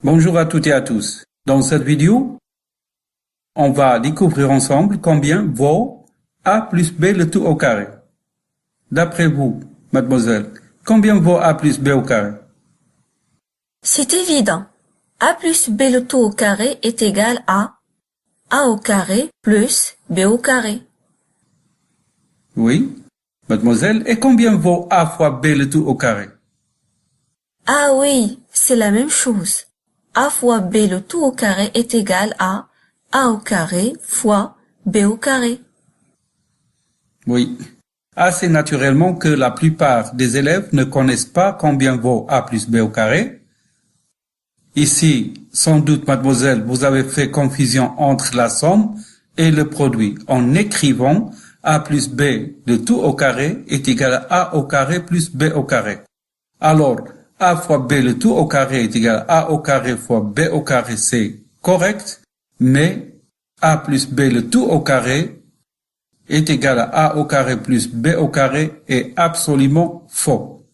Bonjour à toutes et à tous. Dans cette vidéo, on va découvrir ensemble combien vaut a plus b le tout au carré. D'après vous, mademoiselle, combien vaut a plus b au carré? C'est évident. A plus b le tout au carré est égal à a au carré plus b au carré. Oui, mademoiselle, et combien vaut a fois b le tout au carré? Ah oui, c'est la même chose. A fois b le tout au carré est égal à a au carré fois b au carré. Oui, assez naturellement que la plupart des élèves ne connaissent pas combien vaut a plus b au carré. Ici, sans doute, mademoiselle, vous avez fait confusion entre la somme et le produit en écrivant a plus b de tout au carré est égal à a au carré plus b au carré. Alors, a fois b le tout au carré est égal à a au carré fois b au carré, c'est correct, mais a plus b le tout au carré est égal à a au carré plus b au carré est absolument faux.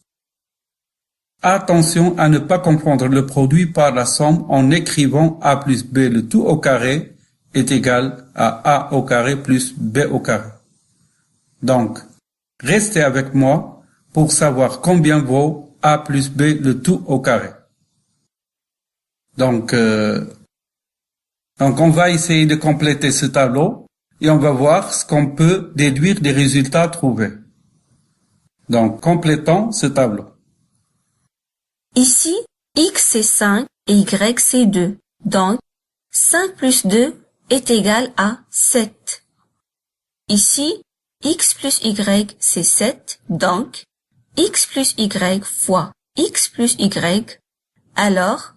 Attention à ne pas confondre le produit par la somme en écrivant a plus b le tout au carré est égal à a au carré plus b au carré. Donc, restez avec moi pour savoir combien vaut a plus b le tout au carré. Donc, on va essayer de compléter ce tableau et on va voir ce qu'on peut déduire des résultats trouvés. Donc, complétons ce tableau. Ici, x c'est 5 et y c'est 2. Donc, 5 plus 2 est égal à 7. Ici, x plus y c'est 7. Donc, x plus y fois x plus y, alors,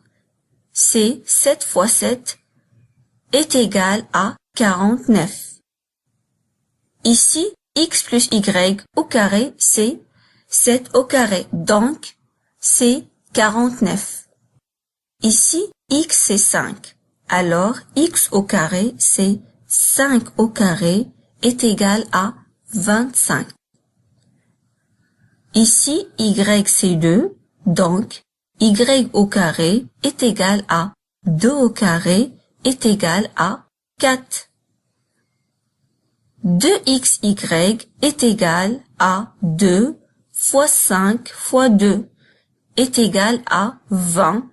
c'est 7 fois 7 est égal à 49. Ici, x plus y au carré, c'est 7 au carré, donc c'est 49. Ici, x c'est 5, alors x au carré, c'est 5 au carré est égal à 25. Ici, y c'est 2, donc y au carré est égal à 2 au carré est égal à 4. 2xy est égal à 2 fois 5 fois 2 est égal à 20.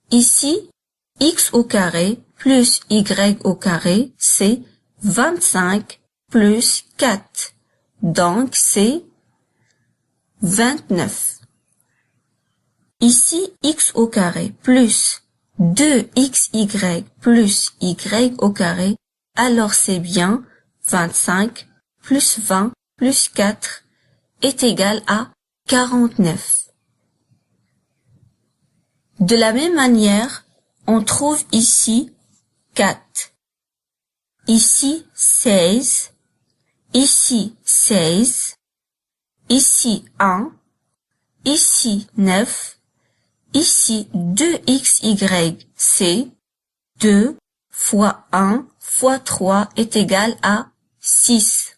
Ici, x au carré plus y au carré, c'est 25 plus 4. Donc, c'est 29. Ici, x au carré plus 2xy plus y au carré, alors c'est bien 25 plus 20 plus 4 est égal à 49. De la même manière, on trouve ici 4, ici 16, ici 16, ici 1, ici 9, ici 2xy, c'est 2 fois 1 fois 3 est égal à 6.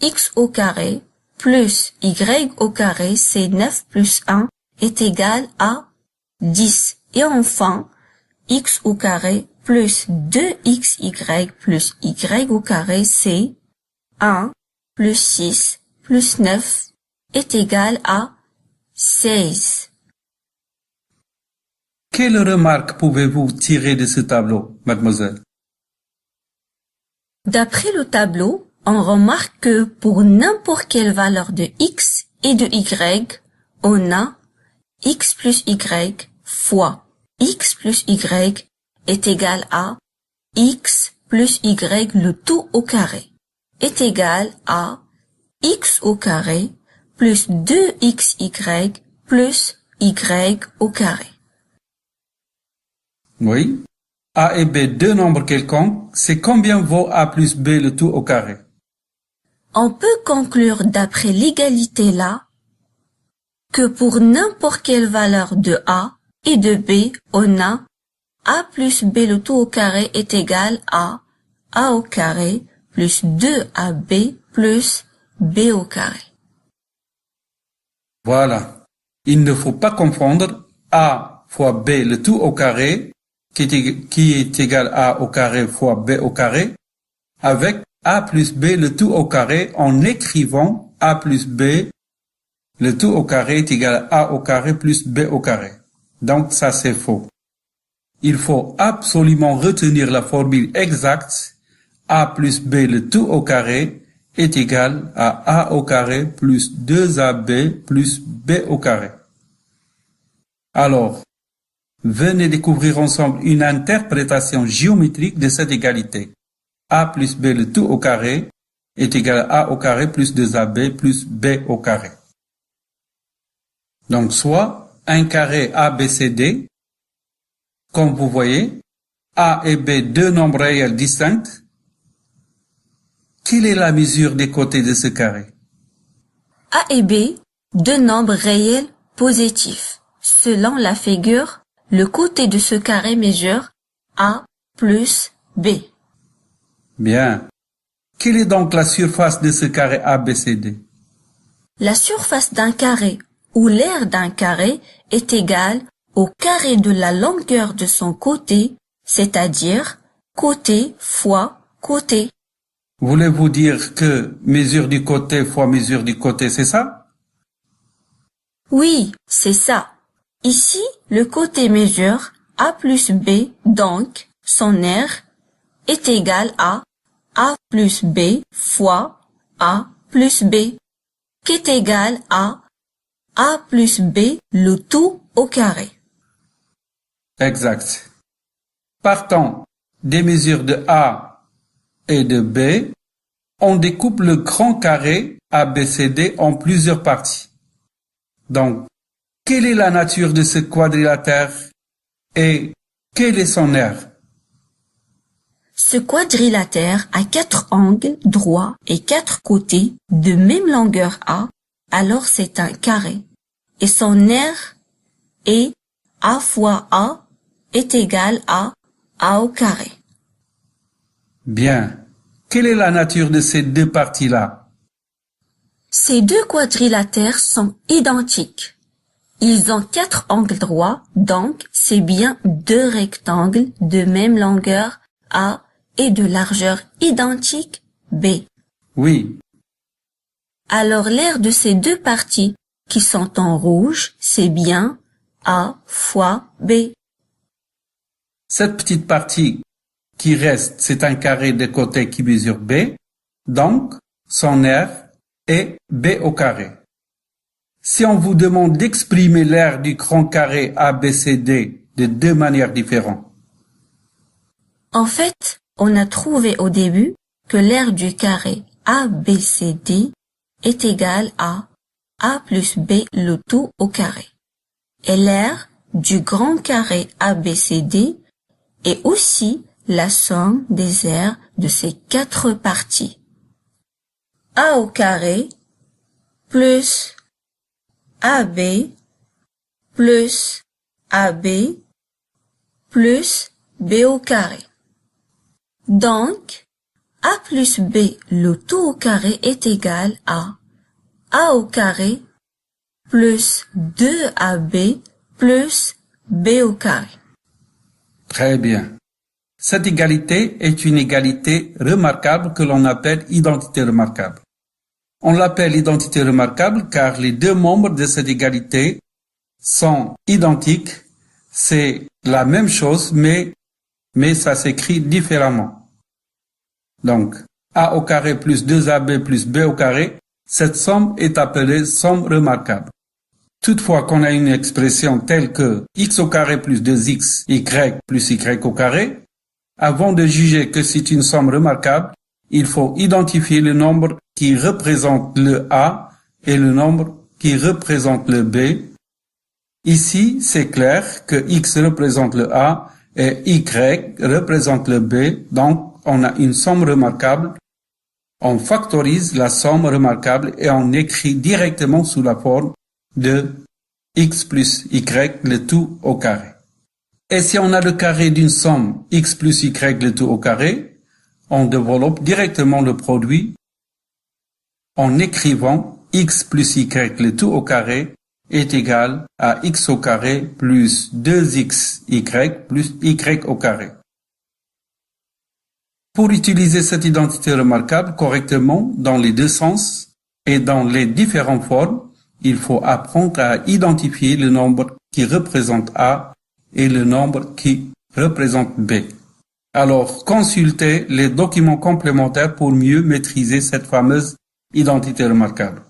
X au carré plus y au carré, c'est 9 plus 1 est égal à 10. Et enfin, x au carré plus 2xy plus y au carré, c'est 1 plus 6 plus 9 est égal à 16. Quelle remarque pouvez-vous tirer de ce tableau, mademoiselle? D'après le tableau, on remarque que pour n'importe quelle valeur de x et de y, on a x plus y fois x plus y est égal à x plus y le tout au carré est égal à x au carré plus 2xy plus y au carré. Oui. A et B, deux nombres quelconques, c'est combien vaut a plus B le tout au carré? On peut conclure d'après l'égalité là que pour n'importe quelle valeur de a et de b, on a a plus b le tout au carré est égal à a au carré plus 2ab plus b au carré. Voilà. il ne faut pas confondre a fois b le tout au carré, qui est égal à a au carré fois b au carré, avec a plus b le tout au carré en écrivant a plus b le tout au carré est égal à a au carré plus b au carré. Donc ça c'est faux. Il faut absolument retenir la formule exacte a plus b le tout au carré est égal à a au carré plus 2ab plus b au carré. Alors, venez découvrir ensemble une interprétation géométrique de cette égalité. A plus b le tout au carré est égal à a au carré plus 2ab plus b au carré. Donc, soit un carré ABCD, comme vous voyez, A et B deux nombres réels distincts. Quelle est la mesure des côtés de ce carré? A et B, deux nombres réels positifs. Selon la figure, le côté de ce carré mesure A plus B. Bien. Quelle est donc la surface de ce carré ABCD? La surface d'un carré ou l'aire d'un carré est égale au carré de la longueur de son côté, c'est-à-dire côté fois côté. Voulez-vous dire que mesure du côté fois mesure du côté, c'est ça? Oui, c'est ça. Ici, le côté mesure A plus B, donc son aire est égal à A plus B fois A plus B, qui est égal à A plus B le tout au carré. Exact. Partant des mesures de A et de B, on découpe le grand carré ABCD en plusieurs parties. Donc, quelle est la nature de ce quadrilatère et quelle est son aire? Ce quadrilatère a 4 angles droits et 4 côtés de même longueur A, alors c'est un carré. Et son aire est A fois A est égal à A au carré. Bien. Quelle est la nature de ces deux parties-là? Ces deux quadrilatères sont identiques. Ils ont 4 angles droits, donc c'est bien deux rectangles de même longueur A et de largeur identique B. Oui. Alors l'aire de ces deux parties qui sont en rouge, c'est bien A fois B. Cette petite partie qui reste, c'est un carré de côté qui mesure B, donc son aire est B au carré. Si on vous demande d'exprimer l'aire du grand carré ABCD de deux manières différentes. En fait, on a trouvé au début que l'aire du carré ABCD est égale à A plus B le tout au carré. Et l'aire du grand carré ABCD est aussi la somme des aires de ces 4 parties. A au carré plus AB plus AB plus B au carré. Donc, A plus B le tout au carré est égal à A au carré plus 2AB plus B au carré. Très bien. Cette égalité est une égalité remarquable que l'on appelle identité remarquable. On l'appelle identité remarquable car les deux membres de cette égalité sont identiques. C'est la même chose, mais ça s'écrit différemment. Donc, A au carré plus 2AB plus B au carré, cette somme est appelée somme remarquable. Toutefois qu'on a une expression telle que x au carré plus 2x, y plus y au carré, avant de juger que c'est une somme remarquable, il faut identifier le nombre qui représente le A et le nombre qui représente le B. Ici, c'est clair que x représente le A et y représente le B, donc on a une somme remarquable. On factorise la somme remarquable et on écrit directement sous la forme de x plus y le tout au carré. Et si on a le carré d'une somme x plus y le tout au carré, on développe directement le produit en écrivant x plus y le tout au carré est égal à x au carré plus 2xy plus y au carré. Pour utiliser cette identité remarquable correctement dans les deux sens et dans les différentes formes, il faut apprendre à identifier le nombre qui représente A et le nombre qui représente B. Alors, consultez les documents complémentaires pour mieux maîtriser cette fameuse identité remarquable.